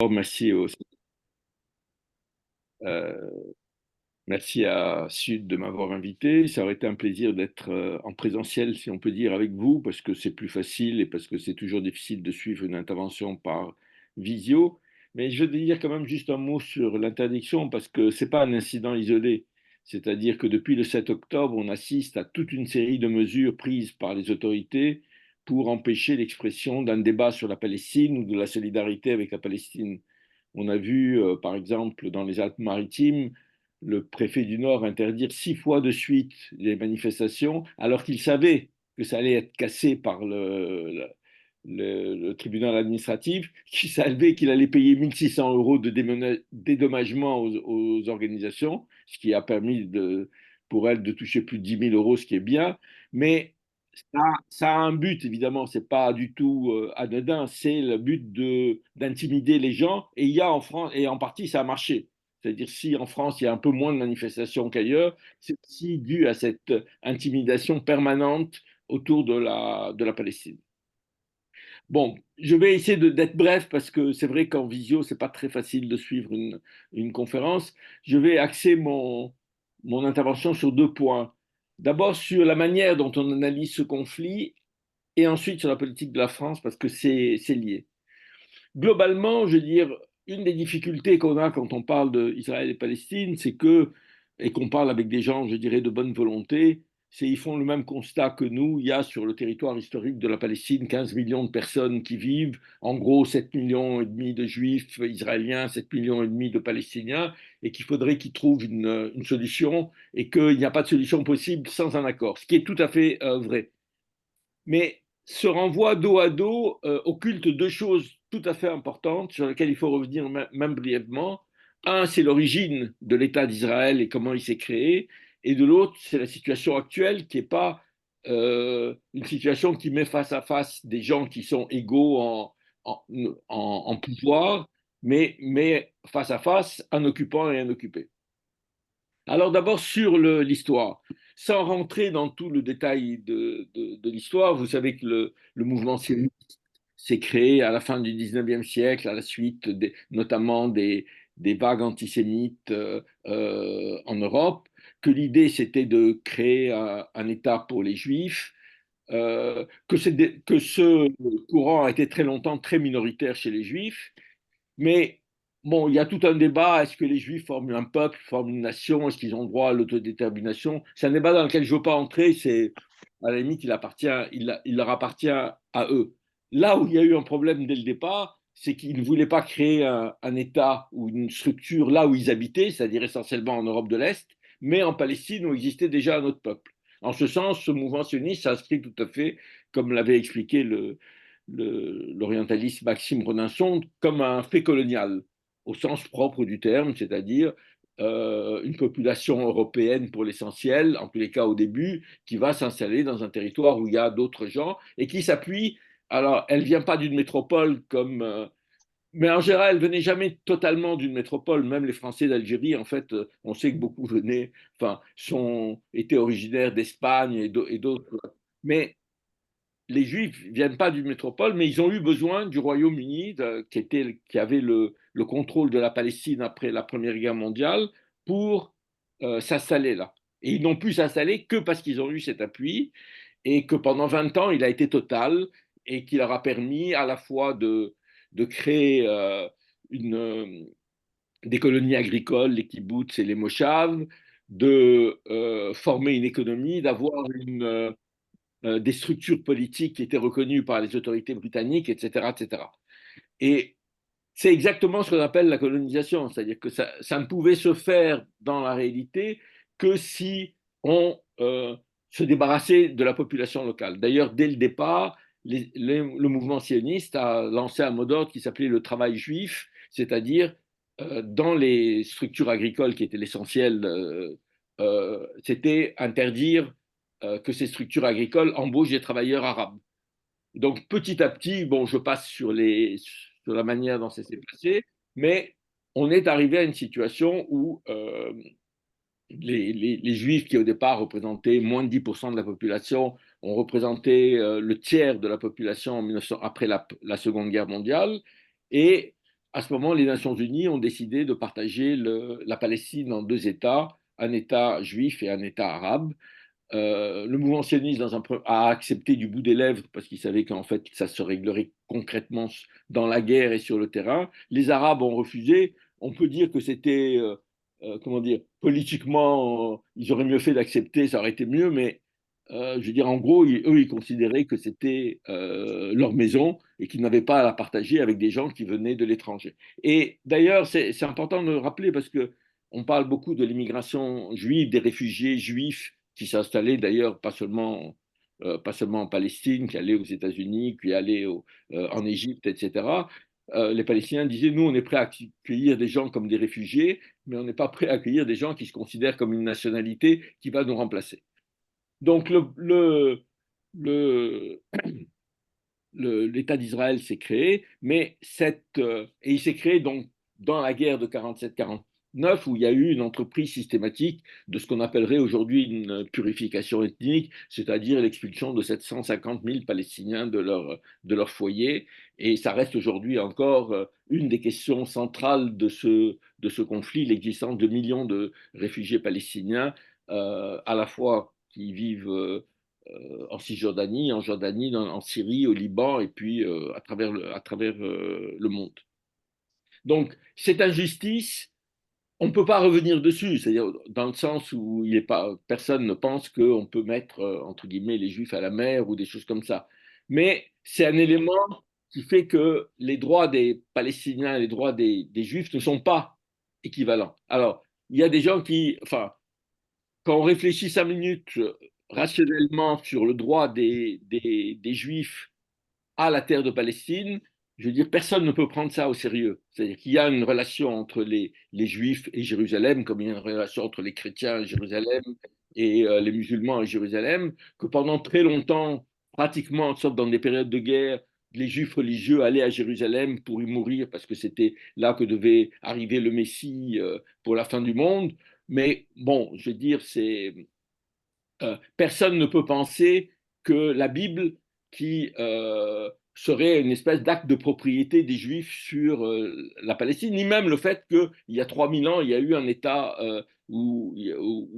Merci euh, merci à Sud de m'avoir invité. Ça aurait été un plaisir d'être en présentiel, si on peut dire, avec vous, parce que c'est plus facile et parce que c'est toujours difficile de suivre une intervention par visio. Mais je vais dire quand même juste un mot sur l'interdiction, parce que c'est pas un incident isolé. C'est-à-dire que depuis le 7 octobre, on assiste à toute une série de mesures prises par les autorités pour empêcher l'expression d'un débat sur la Palestine ou de la solidarité avec la Palestine. On a vu, par exemple, dans les Alpes-Maritimes, le préfet du Nord interdire 6 fois de suite les manifestations, alors qu'il savait que ça allait être cassé par le tribunal administratif, qui savait qu'il allait payer 1600 euros de dédommagement aux organisations, ce qui a permis pour elle de toucher plus de 10 000 euros, ce qui est bien. Mais ça a un but, évidemment, c'est pas du tout anodin, c'est le but d'intimider les gens. Et il y a en France, et en partie, ça a marché. C'est-à-dire, si en France, il y a un peu moins de manifestations qu'ailleurs, c'est aussi dû à cette intimidation permanente autour de la Palestine. Bon, je vais essayer d'être bref parce que c'est vrai qu'en visio, c'est pas très facile de suivre une conférence. Je vais axer mon intervention sur 2 points. D'abord, sur la manière dont on analyse ce conflit et ensuite sur la politique de la France parce que c'est lié. Globalement, je veux dire, une des difficultés qu'on a quand on parle d'Israël et Palestine, c'est que, et qu'on parle avec des gens, je dirais, de bonne volonté, c'est qu'ils font le même constat que nous. Il y a sur le territoire historique de la Palestine 15 millions de personnes qui vivent, en gros 7 millions et demi de juifs israéliens, 7 millions et demi de Palestiniens, et qu'il faudrait qu'ils trouvent une solution, et qu'il n'y a pas de solution possible sans un accord, ce qui est tout à fait vrai. Mais ce renvoi dos à dos occulte 2 choses tout à fait importantes sur lesquelles il faut revenir même brièvement. Un, c'est l'origine de l'État d'Israël et comment il s'est créé. Et de l'autre, c'est la situation actuelle qui n'est pas une situation qui met face à face des gens qui sont égaux en, en pouvoir, mais face à face un occupant et un occupé. Alors d'abord sur l'histoire, sans rentrer dans tout le détail de l'histoire, vous savez que le mouvement sioniste s'est créé à la fin du 19e siècle, à la suite notamment des vagues antisémites en Europe, que l'idée c'était de créer un État pour les Juifs, que ce courant a été très longtemps très minoritaire chez les Juifs, mais bon, il y a tout un débat. Est-ce que les Juifs forment un peuple, forment une nation? Est-ce qu'ils ont droit à l'autodétermination? C'est un débat dans lequel je ne veux pas entrer. C'est à la limite, il leur appartient à eux. Là où il y a eu un problème dès le départ, c'est qu'ils ne voulaient pas créer un État ou une structure là où ils habitaient, c'est-à-dire essentiellement en Europe de l'Est, mais en Palestine où existait déjà un autre peuple. En ce sens, ce mouvement sioniste s'inscrit tout à fait, comme l'avait expliqué l'orientaliste Maxime Reninson, comme un fait colonial, au sens propre du terme, c'est-à-dire une population européenne pour l'essentiel, en tous les cas au début, qui va s'installer dans un territoire où il y a d'autres gens et qui s'appuie. Alors, elle ne vient pas d'une métropole comme. Mais en général, elle venait jamais totalement d'une métropole. Même les Français d'Algérie, en fait, on sait que beaucoup venaient, enfin, étaient originaires d'Espagne et d'autres. Mais les Juifs viennent pas d'une métropole, mais ils ont eu besoin du Royaume-Uni, qui avait le contrôle de la Palestine après la Première Guerre mondiale, pour s'installer là. Et ils n'ont pu s'installer que parce qu'ils ont eu cet appui, et que pendant 20 ans, il a été total, et qui leur a permis à la fois de créer des colonies agricoles, les kibbutz et les moshav, de former une économie, d'avoir des structures politiques qui étaient reconnues par les autorités britanniques, etc. etc. Et c'est exactement ce qu'on appelle la colonisation, c'est-à-dire que ça ne pouvait se faire dans la réalité que si on se débarrassait de la population locale. D'ailleurs, dès le départ, le mouvement sioniste a lancé un mot d'ordre qui s'appelait le travail juif, c'est-à-dire dans les structures agricoles qui étaient l'essentiel, c'était interdire que ces structures agricoles embauchent des travailleurs arabes. Donc petit à petit, bon, je passe sur la manière dont ça s'est passé, mais on est arrivé à une situation où les Juifs qui au départ représentaient moins de 10% de la population ont représenté le tiers de la population en 1900, après la Seconde Guerre mondiale. Et à ce moment, les Nations Unies ont décidé de partager la Palestine en deux États, un État juif et un État arabe. Le mouvement sioniste a accepté du bout des lèvres parce qu'il savait qu'en fait ça se réglerait concrètement dans la guerre et sur le terrain. Les Arabes ont refusé. On peut dire que c'était, comment dire, politiquement, ils auraient mieux fait d'accepter, ça aurait été mieux, mais je veux dire, en gros, eux, ils considéraient que c'était leur maison et qu'ils n'avaient pas à la partager avec des gens qui venaient de l'étranger. Et d'ailleurs, c'est important de le rappeler parce que on parle beaucoup de l'immigration juive, des réfugiés juifs qui s'installaient d'ailleurs pas seulement en Palestine, qui allaient aux États-Unis, qui allaient en Égypte, etc. Les Palestiniens disaient, nous, on est prêts à accueillir des gens comme des réfugiés, mais on n'est pas prêt à accueillir des gens qui se considèrent comme une nationalité qui va nous remplacer. Donc le, l'État d'Israël s'est créé, mais et il s'est créé donc dans la guerre de 47-49, où il y a eu une entreprise systématique de ce qu'on appellerait aujourd'hui une purification ethnique, c'est-à-dire l'expulsion de 750 000 Palestiniens de leur foyer. Et ça reste aujourd'hui encore une des questions centrales de ce conflit, l'existence de millions de réfugiés palestiniens, à la fois qui vivent en Cisjordanie, en Jordanie, en Syrie, au Liban, et puis à travers le monde. Donc, cette injustice, on ne peut pas revenir dessus, c'est-à-dire dans le sens où il est pas, personne ne pense qu'on peut mettre, entre guillemets, les Juifs à la mer ou des choses comme ça. Mais c'est un élément qui fait que les droits des Palestiniens et les droits des Juifs ne sont pas équivalents. Alors, il y a des gens qui, enfin, quand on réfléchit 5 minutes rationnellement sur le droit des Juifs à la terre de Palestine, je veux dire, personne ne peut prendre ça au sérieux. C'est-à-dire qu'il y a une relation entre les Juifs et Jérusalem, comme il y a une relation entre les chrétiens et Jérusalem et les musulmans et Jérusalem, que pendant très longtemps, pratiquement, sauf dans des périodes de guerre, les Juifs religieux allaient à Jérusalem pour y mourir parce que c'était là que devait arriver le Messie pour la fin du monde. Mais bon, je veux dire, personne ne peut penser que la Bible, qui serait une espèce d'acte de propriété des Juifs sur la Palestine, ni même le fait qu'il y a 3000 ans, il y a eu un État, ou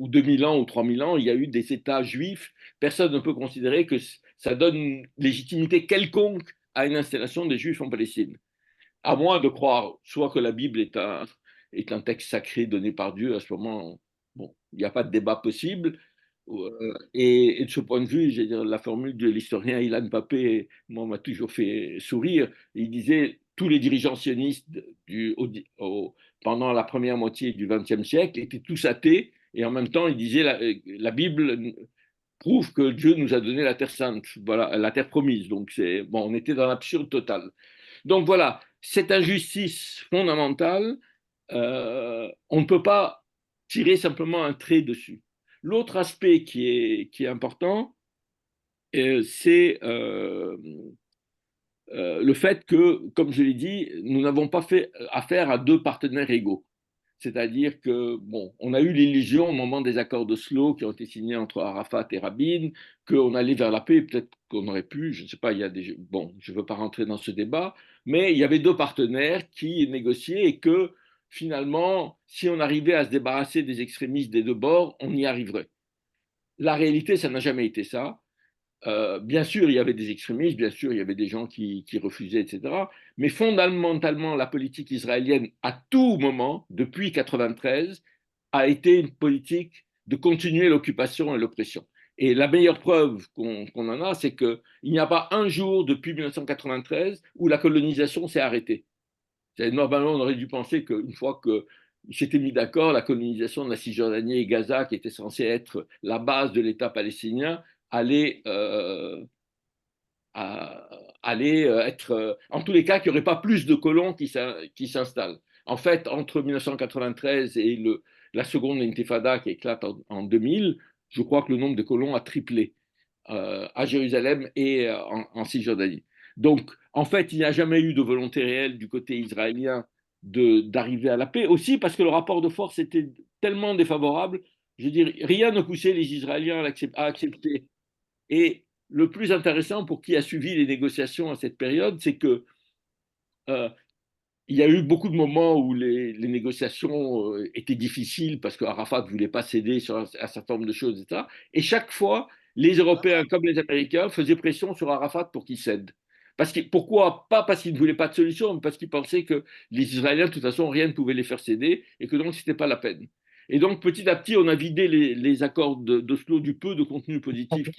2000 ans ou 3000 ans, il y a eu des États juifs. Personne ne peut considérer que ça donne une légitimité quelconque à une installation des Juifs en Palestine. À moins de croire soit que la Bible est un texte sacré donné par Dieu, à ce moment, bon, il n'y a pas de débat possible. Et de ce point de vue, j'ai dire, la formule de l'historien Ilan Pappé, moi, m'a toujours fait sourire. Il disait tous les dirigeants sionistes pendant la première moitié du XXe siècle étaient tous athées, et en même temps, il disait la Bible prouve que Dieu nous a donné la terre sainte, voilà, la terre promise. Donc, bon, on était dans l'absurde total. Donc voilà, cette injustice fondamentale, on ne peut pas tirer simplement un trait dessus. L'autre aspect qui est important, c'est le fait que, comme je l'ai dit, nous n'avons pas fait affaire à deux partenaires égaux. C'est-à-dire que, bon, on a eu l'illusion au moment des accords d'Oslo qui ont été signés entre Arafat et Rabin, qu'on allait vers la paix, peut-être qu'on aurait pu, je ne sais pas, il y a des... Bon, je ne veux pas rentrer dans ce débat, mais il y avait deux partenaires qui négociaient et que, finalement, si on arrivait à se débarrasser des extrémistes des deux bords, on y arriverait. La réalité, ça n'a jamais été ça. Bien sûr, il y avait des extrémistes, bien sûr, il y avait des gens qui refusaient, etc. Mais fondamentalement, la politique israélienne, à tout moment, depuis 1993, a été une politique de continuer l'occupation et l'oppression. Et la meilleure preuve qu'on en a, c'est qu'il n'y a pas un jour depuis 1993 où la colonisation s'est arrêtée. Normalement, on aurait dû penser qu'une fois qu'ils s'étaient mis d'accord, la colonisation de la Cisjordanie et Gaza, qui était censée être la base de l'État palestinien, allait, allait être, en tous les cas, qu'il n'y aurait pas plus de colons qui s'installent. En fait, entre 1993 et la seconde intifada qui éclate en 2000, je crois que le nombre de colons a triplé à Jérusalem et en Cisjordanie. Donc, en fait, il n'y a jamais eu de volonté réelle du côté israélien d'arriver à la paix, aussi parce que le rapport de force était tellement défavorable. Je veux dire, rien ne poussait les Israéliens à accepter. Et le plus intéressant pour qui a suivi les négociations à cette période, c'est que euh, il y a eu beaucoup de moments où les négociations étaient difficiles parce que Arafat ne voulait pas céder sur un certain nombre de choses, etc. Et chaque fois, les Européens comme les Américains faisaient pression sur Arafat pour qu'il cède. Pourquoi? Pas parce qu'ils ne voulaient pas de solution, mais parce qu'ils pensaient que les Israéliens, de toute façon, rien ne pouvait les faire céder et que donc ce n'était pas la peine. Et donc, petit à petit, on a vidé les accords d'Oslo du peu de contenu positif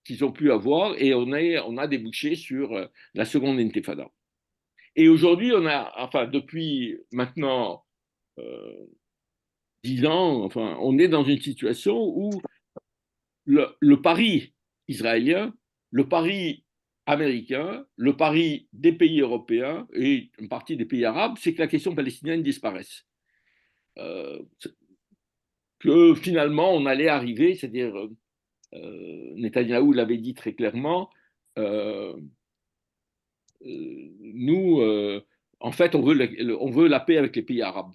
qu'ils ont pu avoir et on a débouché sur la seconde intifada. Et aujourd'hui, enfin, depuis maintenant euh, 10 ans, enfin, on est dans une situation où le pari israélien, le pari américain, le pari des pays européens et une partie des pays arabes, c'est que la question palestinienne disparaisse. Euh, que finalement, on allait arriver, c'est-à-dire, Netanyahou l'avait dit très clairement, euh, nous, en fait, on veut la paix avec les pays arabes.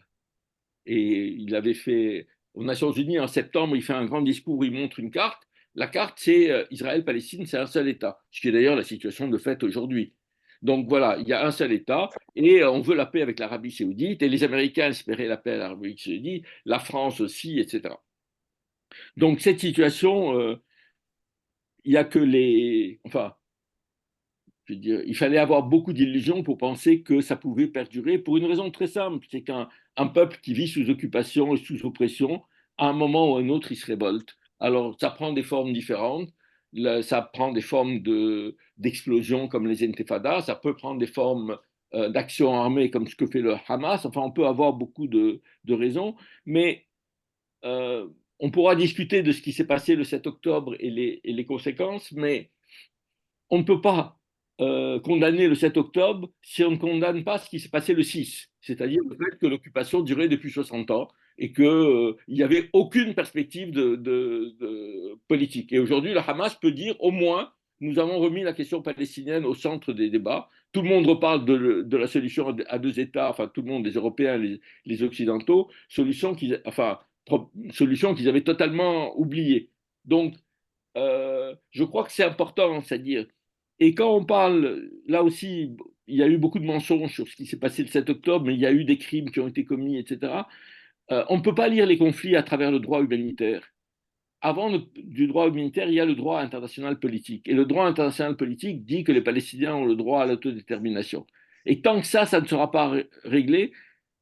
Et il avait fait, aux Nations Unies en septembre, il fait un grand discours où il montre une carte. La carte, c'est Israël-Palestine, c'est un seul État, ce qui est d'ailleurs la situation de fait aujourd'hui. Donc voilà, il y a un seul État et on veut la paix avec l'Arabie saoudite et les Américains espéraient la paix avec l'Arabie saoudite, la France aussi, etc. Donc cette situation, il n'y a que les... Enfin, je veux dire, il fallait avoir beaucoup d'illusions pour penser que ça pouvait perdurer pour une raison très simple, c'est qu'un peuple qui vit sous occupation et sous oppression, à un moment ou à un autre, il se révolte. Alors, ça prend des formes différentes, ça prend des formes d'explosion comme les intifadas, ça peut prendre des formes d'action armée comme ce que fait le Hamas, enfin, on peut avoir beaucoup de raisons, mais euh, on pourra discuter de ce qui s'est passé le 7 octobre et les conséquences, mais on ne peut pas condamner le 7 octobre si on ne condamne pas ce qui s'est passé le 6, c'est-à-dire le fait que l'occupation durait depuis 60 ans et qu'il n'y avait aucune perspective de politique. Et aujourd'hui, le Hamas peut dire au moins, nous avons remis la question palestinienne au centre des débats. Tout le monde reparle de la solution à deux États, enfin tout le monde, les Européens, les Occidentaux, solution qu'ils avaient totalement oubliée. Donc, je crois que c'est important, c'est-à-dire, et quand on parle, là aussi, il y a eu beaucoup de mensonges sur ce qui s'est passé le 7 octobre, mais il y a eu des crimes qui ont été commis, etc. On ne peut pas lire les conflits à travers le droit humanitaire. Avant du droit humanitaire, il y a le droit international politique. Et le droit international politique dit que les Palestiniens ont le droit à l'autodétermination. Et tant que ça ne sera pas réglé,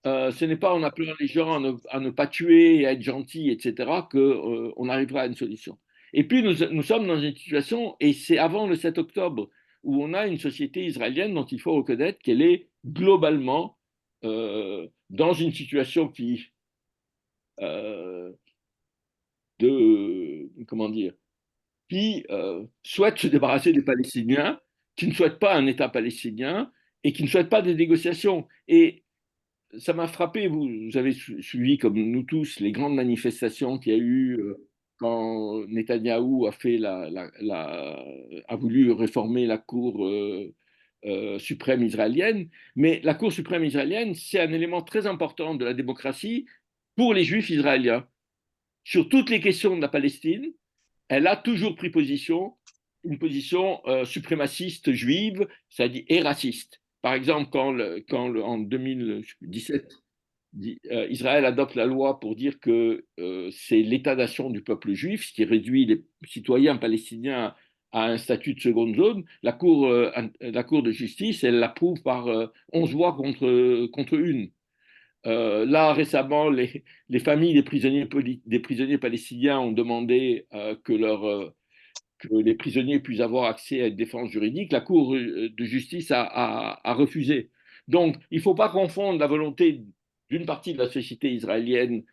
ce n'est pas en appelant les gens à ne pas tuer et à être gentils, etc., qu'on arrivera à une solution. Et puis, nous sommes dans une situation, et c'est avant le 7 octobre, où on a une société israélienne dont il faut reconnaître qu'elle est globalement dans une situation euh, comment dire, souhaite se débarrasser des Palestiniens, qui ne souhaite pas un État palestinien et qui ne souhaite pas des négociations. Et ça m'a frappé, vous avez suivi comme nous tous les grandes manifestations qu'il y a eu quand Netanyahou a a voulu réformer la Cour suprême israélienne. Mais la Cour suprême israélienne, c'est un élément très important de la démocratie pour les Juifs israéliens. Sur toutes les questions de la Palestine, elle a toujours pris une position suprémaciste juive, c'est-à-dire et raciste. Par exemple, en 2017, Israël adopte la loi pour dire que c'est l'État-nation du peuple juif, ce qui réduit les citoyens palestiniens à un statut de seconde zone, la cour de justice, elle l'approuve par 11 voix contre une. Là, récemment, les familles des prisonniers palestiniens ont demandé que les prisonniers puissent avoir accès à une défense juridique. La Cour de justice a refusé. Donc, il ne faut pas confondre la volonté d'une partie de la société israélienne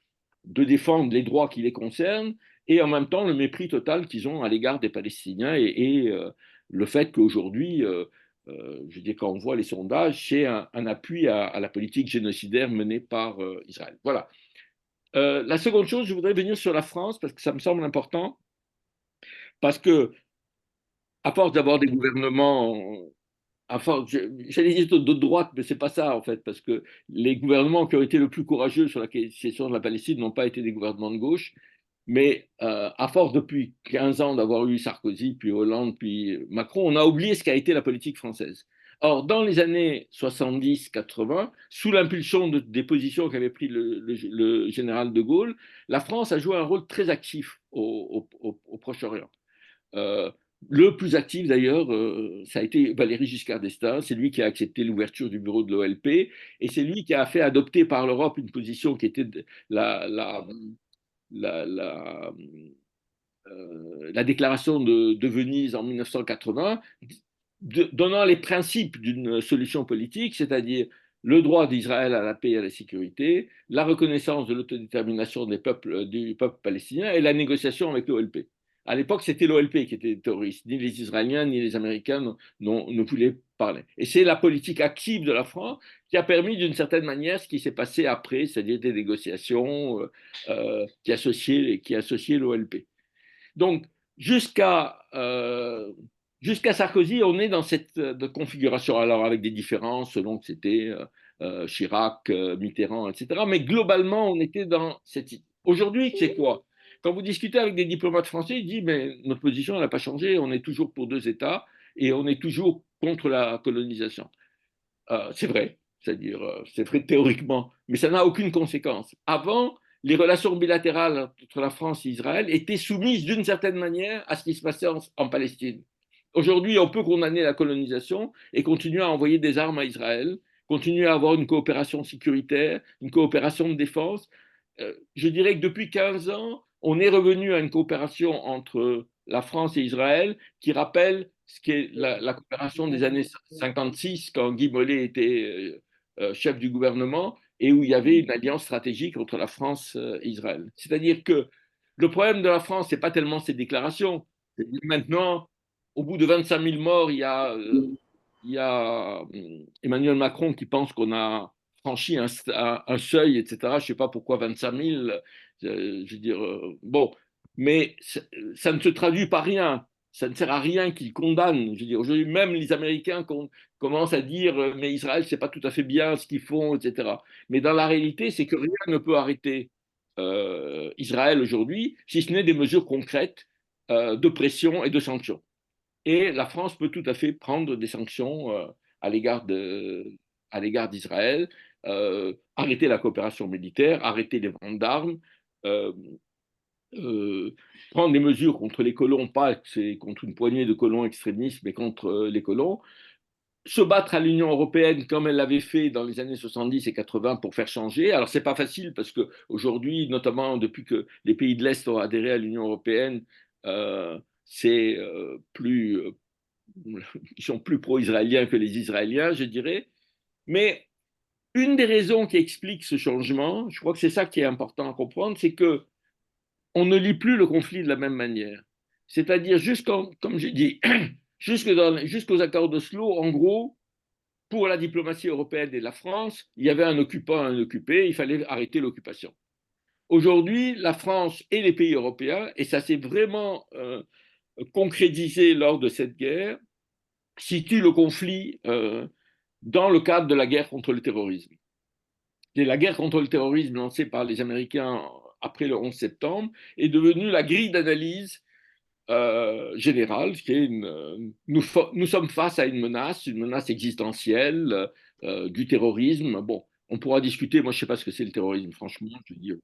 de défendre les droits qui les concernent et en même temps le mépris total qu'ils ont à l'égard des Palestiniens et le fait qu'aujourd'hui, je dis quand on voit les sondages, c'est un appui à la politique génocidaire menée par Israël. Voilà. La seconde chose, je voudrais venir sur la France parce que ça me semble important, parce que à force d'avoir des gouvernements, j'allais dire de droite, mais c'est pas ça en fait, parce que les gouvernements qui ont été le plus courageux sur la question de la Palestine n'ont pas été des gouvernements de gauche, mais à force depuis 15 ans d'avoir eu Sarkozy, puis Hollande, puis Macron, on a oublié ce qu'a été la politique française. Or, dans les années 70-80, sous l'impulsion des positions qu'avait pris le général de Gaulle, la France a joué un rôle très actif au Proche-Orient. Euh, le plus actif d'ailleurs, ça a été Valéry Giscard d'Estaing. C'est lui qui a accepté l'ouverture du bureau de l'OLP et c'est lui qui a fait adopter par l'Europe une position qui était la, la, la déclaration de Venise en 1980, donnant les principes d'une solution politique, c'est-à-dire le droit d'Israël à la paix et à la sécurité, la reconnaissance de l'autodétermination du peuple palestinien et la négociation avec l'OLP. À l'époque, c'était l'OLP qui était terroriste. Ni les Israéliens ni les Américains ne voulaient parler. Et c'est la politique active de la France qui a permis d'une certaine manière ce qui s'est passé après, c'est-à-dire des négociations qui associaient l'OLP. Donc, jusqu'à Sarkozy, on est dans cette configuration, alors avec des différences selon que c'était Chirac, Mitterrand, etc. Mais globalement, on était dans cette... Aujourd'hui, c'est quoi? Quand vous discutez avec des diplomates français, ils disent, mais notre position n'a pas changé, on est toujours pour deux États et on est toujours contre la colonisation. C'est vrai, c'est-à-dire, c'est vrai théoriquement, mais ça n'a aucune conséquence. Avant, les relations bilatérales entre la France et Israël étaient soumises d'une certaine manière à ce qui se passait en Palestine. Aujourd'hui, on peut condamner la colonisation et continuer à envoyer des armes à Israël, continuer à avoir une coopération sécuritaire, une coopération de défense. Je dirais que depuis 15 ans, on est revenu à une coopération entre la France et Israël qui rappelle ce qu'est la coopération des années 56 quand Guy Mollet était chef du gouvernement et où il y avait une alliance stratégique entre la France et Israël. C'est-à-dire que le problème de la France, ce n'est pas tellement ses déclarations. Maintenant, au bout de 25 000 morts, il y a Emmanuel Macron qui pense qu'on a franchi un seuil, etc. Je ne sais pas pourquoi 25 000. Je veux dire, bon, mais ça ne se traduit par rien. Ça ne sert à rien qu'ils condamnent. Je veux dire, aujourd'hui, même les Américains commencent à dire mais Israël, c'est pas tout à fait bien ce qu'ils font, etc. Mais dans la réalité, c'est que rien ne peut arrêter Israël aujourd'hui, si ce n'est des mesures concrètes de pression et de sanctions. Et la France peut tout à fait prendre des sanctions à l'égard d'Israël, arrêter la coopération militaire, arrêter les ventes d'armes, euh, prendre des mesures contre les colons, pas contre une poignée de colons extrémistes, mais contre les colons, se battre à l'Union européenne comme elle l'avait fait dans les années 70 et 80 pour faire changer. Alors, c'est pas facile parce qu'aujourd'hui, notamment depuis que les pays de l'Est ont adhéré à l'Union européenne, c'est plus ils sont plus pro-israéliens que les Israéliens, je dirais. Mais une des raisons qui explique ce changement, je crois que c'est ça qui est important à comprendre, c'est que on ne lit plus le conflit de la même manière. C'est-à-dire, comme j'ai dit, jusqu'aux accords d'Oslo, en gros, pour la diplomatie européenne et la France, il y avait un occupant, un occupé, il fallait arrêter l'occupation. Aujourd'hui, la France et les pays européens, et ça s'est vraiment concrétisé lors de cette guerre, situent le conflit dans le cadre de la guerre contre le terrorisme. Et la guerre contre le terrorisme lancée par les Américains après le 11 septembre est devenue la grille d'analyse générale. Nous sommes face à une menace existentielle du terrorisme. Bon, on pourra discuter, moi je ne sais pas ce que c'est le terrorisme, franchement, je veux dire,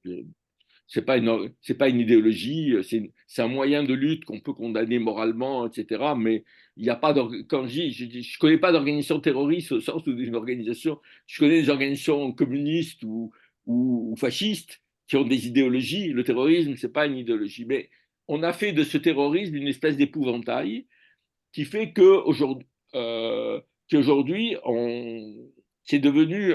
c'est pas une idéologie, c'est un moyen de lutte qu'on peut condamner moralement, etc. Mais il n'y a pas quand je connais pas d'organisation terroriste au sens où d'une organisation, je connais des organisations communistes ou fascistes qui ont des idéologies. Le terrorisme, c'est pas une idéologie, mais on a fait de ce terrorisme une espèce d'épouvantail qui fait euh, qu'aujourd'hui, c'est devenu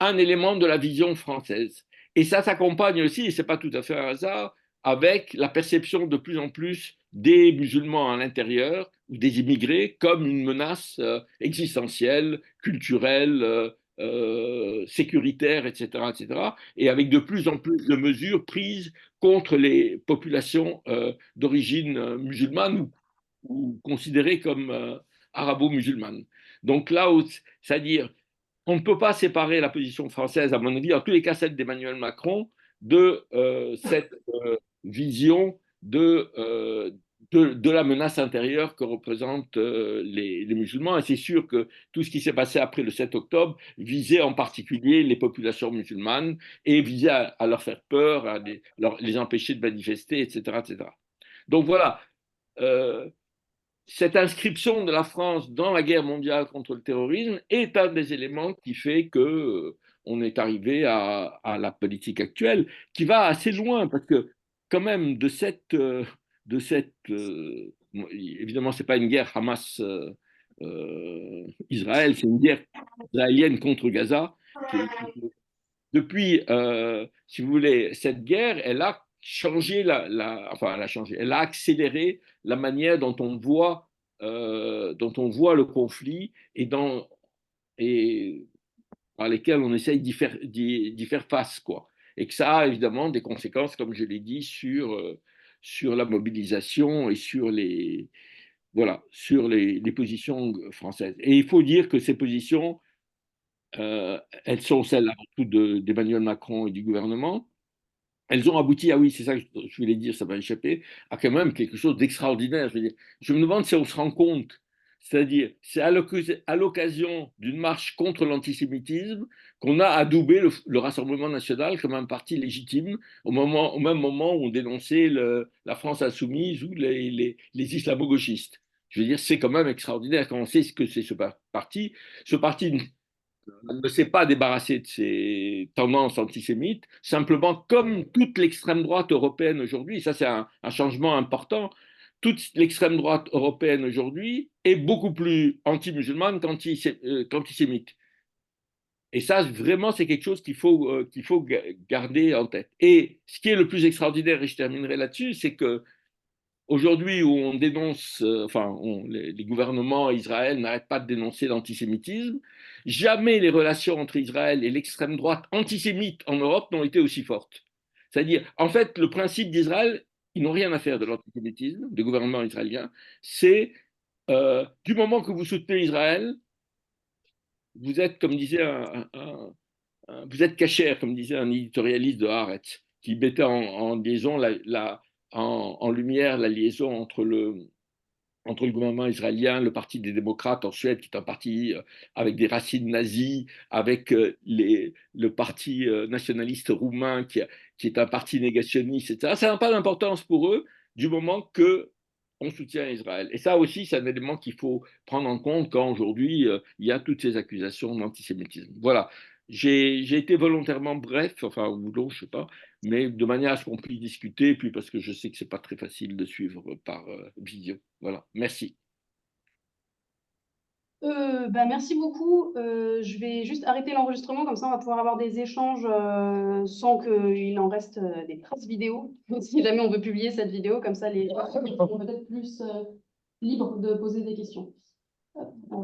un élément de la vision française. Et ça s'accompagne aussi, et ce n'est pas tout à fait un hasard, avec la perception de plus en plus des musulmans à l'intérieur ou des immigrés comme une menace existentielle, culturelle, sécuritaire, etc., etc., et avec de plus en plus de mesures prises contre les populations d'origine musulmane ou considérées comme arabo-musulmanes. Donc là, c'est-à-dire on ne peut pas séparer la position française, à mon avis, en tous les cas celle d'Emmanuel Macron, de cette vision de la menace intérieure que représentent les musulmans. Et c'est sûr que tout ce qui s'est passé après le 7 octobre visait en particulier les populations musulmanes et visait à leur faire peur, à les empêcher de manifester, etc., etc. Donc voilà, euh, cette inscription de la France dans la guerre mondiale contre le terrorisme est un des éléments qui fait que on est arrivé à la politique actuelle, qui va assez loin, parce que quand même évidemment, c'est pas une guerre Hamas-Israël, c'est une guerre israélienne contre Gaza depuis, si vous voulez, cette guerre, elle a changé enfin, elle a changé, elle a accéléré la manière dont on voit le conflit et par lesquels on essaye d'y faire face, quoi. Et que ça a évidemment des conséquences, comme je l'ai dit, sur la mobilisation et sur les positions françaises. Et il faut dire que ces positions, elles sont celles avant tout d'Emmanuel Macron et du gouvernement. Elles ont abouti, ah oui, c'est ça que je voulais dire, ça m'a échappé, à quand même quelque chose d'extraordinaire. Je veux dire, je me demande si on se rend compte, c'est-à-dire, c'est à l'occasion d'une marche contre l'antisémitisme qu'on a adoubé le Rassemblement national comme un parti légitime au même moment où on dénonçait la France insoumise ou les islamo-gauchistes. Je veux dire, c'est quand même extraordinaire quand on sait ce que c'est ce parti. Ce parti ne s'est pas débarrassé de ses tendances antisémites, simplement comme toute l'extrême droite européenne aujourd'hui, ça c'est un changement important, toute l'extrême droite européenne aujourd'hui est beaucoup plus anti-musulmane qu'antisémite. Et ça, vraiment, c'est quelque chose qu'il faut garder en tête. Et ce qui est le plus extraordinaire, et je terminerai là-dessus, c'est que aujourd'hui, où on dénonce, les gouvernements Israël n'arrêtent pas de dénoncer l'antisémitisme, jamais les relations entre Israël et l'extrême droite antisémite en Europe n'ont été aussi fortes. C'est-à-dire, en fait, le principe d'Israël, ils n'ont rien à faire de l'antisémitisme, du gouvernement israélien, c'est du moment que vous soutenez Israël, vous êtes, comme disait vous êtes cachère, comme disait un éditorialiste de Haaretz, qui mettait en liaison en lumière la liaison entre le gouvernement israélien, le Parti des démocrates en Suède, qui est un parti avec des racines nazies, avec le Parti nationaliste roumain, qui est un parti négationniste, etc. Ça n'a pas d'importance pour eux du moment que on soutient Israël. Et ça aussi, c'est un élément qu'il faut prendre en compte quand aujourd'hui il y a toutes ces accusations d'antisémitisme. Voilà. J'ai été volontairement bref, enfin, ou long, je ne sais pas, mais de manière à ce qu'on puisse discuter, et puis parce que je sais que ce n'est pas très facile de suivre par vidéo. Voilà, merci. Merci beaucoup. Je vais juste arrêter l'enregistrement, comme ça on va pouvoir avoir des échanges sans qu'il en reste des traces vidéo. Si jamais on veut publier cette vidéo, comme ça les gens seront peut-être plus libres de poser des questions. Hop, alors.